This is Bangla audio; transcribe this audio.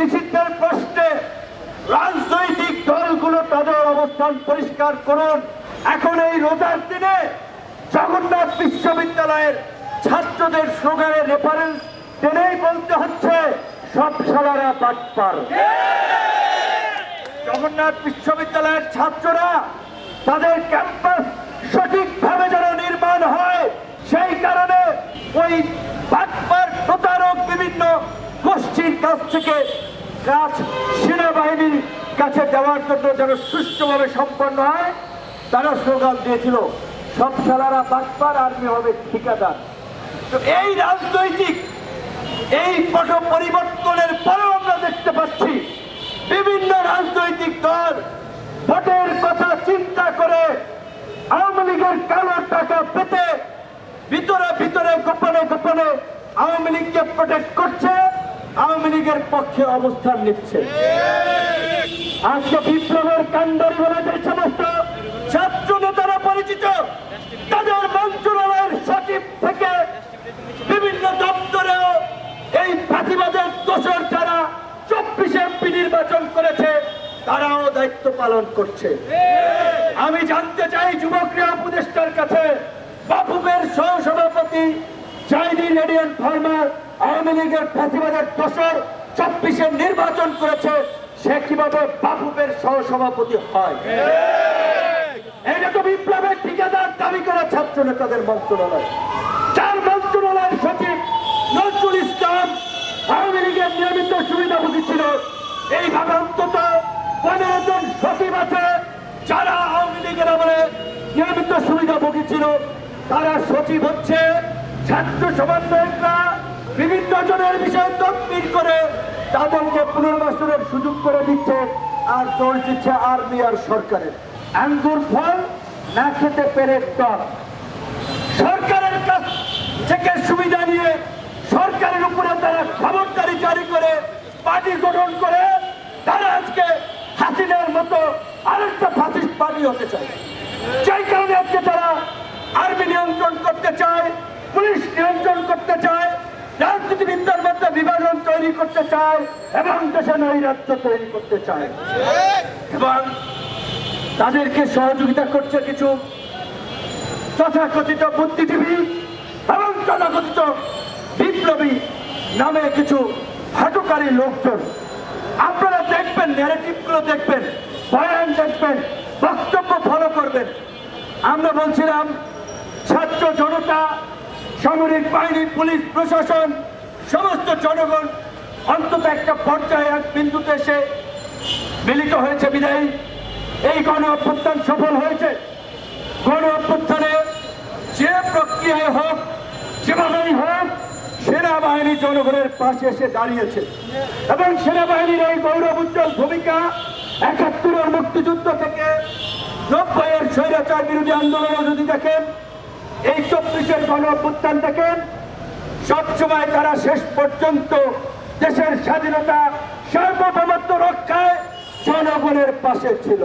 নিষিদ্ধের প্রশ্নে রাজনৈতিক দলগুলো তাদের অবস্থান পরিষ্কার করুন। এখন এই রোজার দিনে জগন্নাথ বিশ্ববিদ্যালয়ের ছাত্রদের স্লোগানের রেফারেন্স টেনেই বলতে হচ্ছে সব শালারা বাটপার। জগন্নাথ বিশ্ববিদ্যালয়ের ছাত্ররা তাদের ক্যাম্পাস সঠিকভাবে যেন নির্মাণ হয়, সেই কারণে ওই বাটপার প্রতারক বিভিন্ন গোষ্ঠীর কাছ থেকে কাজ সেনাবাহিনীর কাছে দেওয়ার জন্য যেন সুষ্ঠুভাবে সম্পন্ন হয়, তারা স্লোগান দিয়েছিল সব শালারা বাটপার, আর্মি হবে ঠিকাদার। তো এই রাজনৈতিক এই পট পরিবর্তনের পরেও আমরা দেখতে পাচ্ছি বিভিন্ন রাজনৈতিক দল ভোটের কথা চিন্তা করে আওয়ামী লীগের কালো টাকা পেতে ভিতরে ভিতরে গোপনে গোপনে আওয়ামী লীগকে প্রোটেক্ট করছে, আওয়ামী লীগের পক্ষে অবস্থান নিচ্ছে। আজকে বিপ্লবের কাণ্ডারি বলে যে সমস্ত ছাত্র নেতারা পরিচিত, তাদের মন্ত্রণালয়ের সচিব থেকে বিভিন্ন দপ্তরেও এই ফাঁসিবাদের দোষর যারা 24 এমপি নির্বাচন করেছে তারাও দায়িত্ব পালন করছে। আমি জানতে চাই যুব ক্রীড়া উপদেষ্টার কাছে, বাফুফের সহসভাপতি জাহিদুর রেডিয়ান ফার্মার আওয়ামী লীগের ফাঁসিবাদের দোষর 24 নির্বাচন করেছে, সে কিভাবে বাফুফের সহসভাপতি হয়? এটা তো বিপ্লবের ঠিকাদার দাবি করা ছাত্র নেতাদের মন্ত্রণালয়। চার মন্ত্রণালয়ের সচিব নজরুল ইসলাম আওয়ামী লীগের নিয়মিত সুবিধাভোগী ছিল। এইভাবে অন্তত 15 জন সচিব আছে যারা আওয়ামী লীগের আমলে নিয়মিত সুবিধাভোগী ছিল। তারা সচিব হচ্ছে ছাত্র সমন্বয়করা বিভিন্ন জনের বিষয়ে তদবির করে তাদেরকে পুনর্বাসনের সুযোগ করে দিচ্ছে, আর দোষ দিচ্ছে আর্মি আর সরকারের। আঙ্গুর ফল না খেতে পেরে টক। সরকারের কাছ থেকে সুবিধা নিয়ে সরকারের উপরে তারা খবরদারি জারি করে পার্টি গঠন করে তারা আজকে হাসিনার মতো আরেকটা ফাসিস্ট পার্টি হতে চায়। সেই কারণে আজকে তারা আর্মি নিয়ন্ত্রণ করতে চায়, পুলিশ নিয়ন্ত্রণ করতে চায়, রাজনীতিবিদদের মধ্যে বিভাজন তৈরি করতে চায় এবং দেশে নৈরাজ্য তৈরি করতে চায়। এবং তাদেরকে সহযোগিতা করছে কিছু তথাকথিত বুদ্ধিজীবী এবং তথাকথিত বিপ্লবী নামে কিছু হাঁটুকারী লোকজন। আপনারা দেখবেন, ন্যারেটিভগুলো দেখবেন, বয়ান দেখবেন, বক্তব্য ফলো করবেন। আমরা বলছিলাম ছাত্র জনতা, সামরিক বাহিনী, পুলিশ প্রশাসন, সমস্ত জনগণ অন্তত একটা পর্যায়ে এক বিন্দুতে এসে মিলিত হয়েছে বিদায়ী এই গণ অভ্যুত্থান সফল হয়েছে। গণ অভ্যুত্থানে যে প্রক্রিয়ায় হোক, যেভাবেই হোক, সেনাবাহিনী জনগণের পাশে এসে দাঁড়িয়েছে এবং সেনাবাহিনীর এই গৌরব উজ্জ্বল ভূমিকা ৭১-এর মুক্তিযুদ্ধ থেকে ৯০-এর স্বৈরাচার বিরোধী আন্দোলনে যদি দেখেন, এই ২৪-এর গণ অভ্যুত্থান দেখেন, সবসময় তারা শেষ পর্যন্ত দেশের স্বাধীনতা সার্বভৌমত্ব রক্ষায় জনগণের পাশে ছিল।